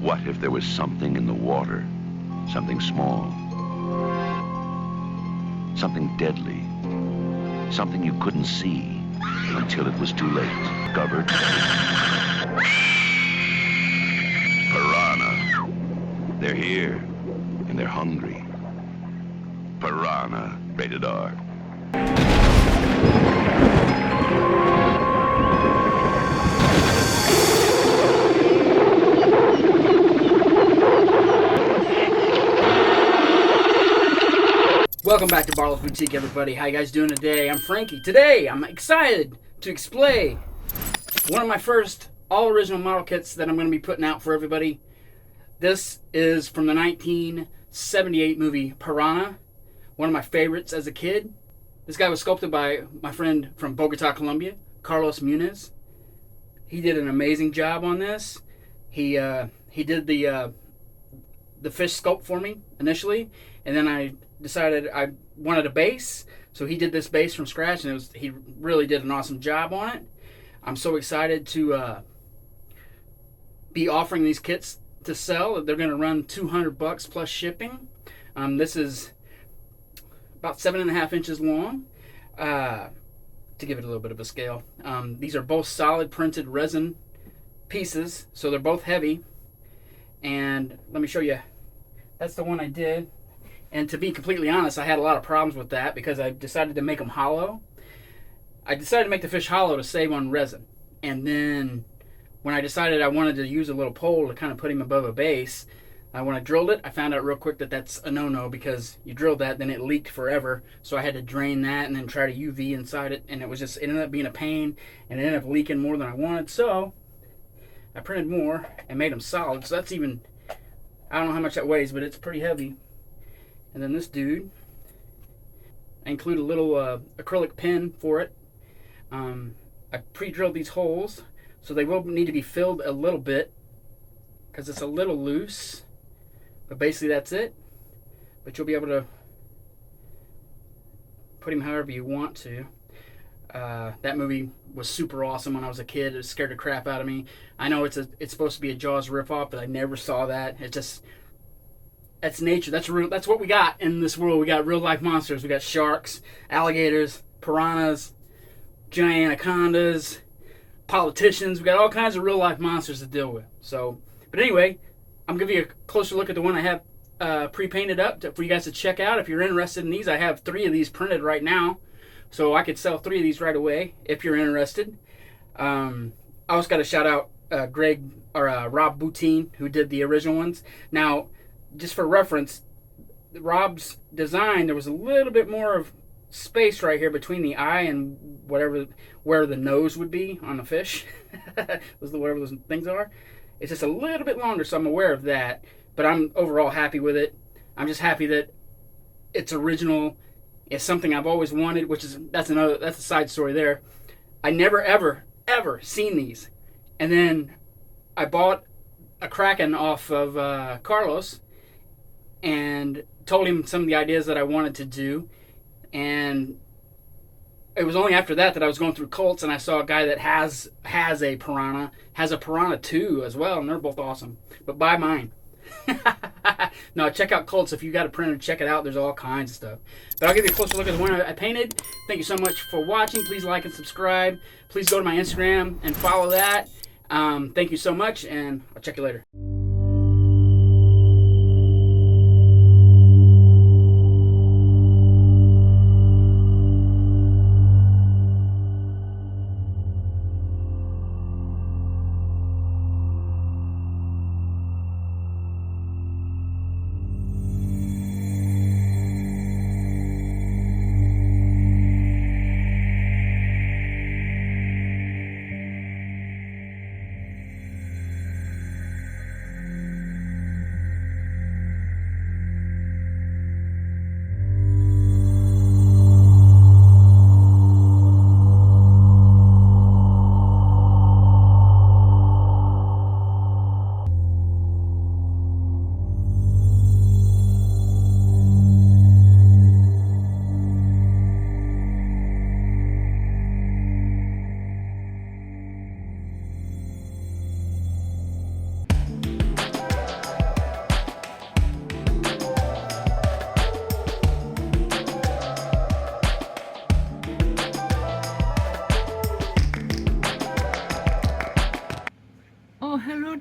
What if there was something in the water? Something small. Something deadly. Something you couldn't see until it was too late. Discovered? Piranha. They're here, and they're hungry. Piranha. Rated R. Welcome back to Barlows Boutique, everybody. How you guys doing today? I'm Frankie. Today, I'm excited to display one of my first all-original model kits that I'm going to be putting out for everybody. This is from the 1978 movie Piranha, one of my favorites as a kid. This guy was sculpted by my friend from Bogota, Colombia, Carlos Munoz. He did an amazing job on this. He did the fish sculpt for me initially, and then I decided I wanted a base, so he did this base from scratch, and he really did an awesome job on it. I'm so excited to be offering these kits to sell. They're going to run $200 plus shipping. This is about 7.5 inches long, to give it a little bit of a scale. These are both solid printed resin pieces, so they're both heavy. And let me show you. That's the one I did. And to be completely honest, I had a lot of problems with that because I decided to make them hollow. I decided to make the fish hollow to save on resin. And then when I decided I wanted to use a little pole to kind of put him above a base, when I drilled it, I found out real quick that that's a no-no because you drilled that, then it leaked forever. So I had to drain that and then try to UV inside it. And it ended up being a pain, and it ended up leaking more than I wanted. So I printed more and made them solid. So that's even, I don't know how much that weighs, but it's pretty heavy. And then this dude, I include a little acrylic pen for it. I pre-drilled these holes, so they will need to be filled a little bit because it's a little loose. But basically that's it. But you'll be able to put him however you want to. That movie was super awesome when I was a kid. It scared the crap out of me. I know it's supposed to be a Jaws ripoff, but I never saw that. That's nature. That's real. That's what we got in this world. We got real life monsters. We got sharks, alligators, piranhas, giant anacondas, politicians. We got all kinds of real life monsters to deal with. So, but anyway, I'm giving you a closer look at the one I have pre-painted up for you guys to check out. If you're interested in these, I have 3 of these printed right now, so I could sell 3 of these right away if you're interested. I also got to shout out Rob Boutique, who did the original ones. Now, just for reference, Rob's design, there was a little bit more of space right here between the eye and where the nose would be on the fish. Whatever those things are. It's just a little bit longer, so I'm aware of that. But I'm overall happy with it. I'm just happy that it's original. It's something I've always wanted, that's a side story there. I never ever seen these, and then I bought a Kraken off of Carlos and told him some of the ideas that I wanted to do, and it was only after that I was going through Colts and I saw a guy that has a Piranha 2 as well, and they're both awesome. But buy mine. No, check out Colts. If you got a printer, check it out. There's all kinds of stuff. But I'll give you a closer look at the one I painted. Thank you so much for watching. Please like and subscribe. Please go to my Instagram and follow that. Thank you so much, and I'll check you later.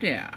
Yeah.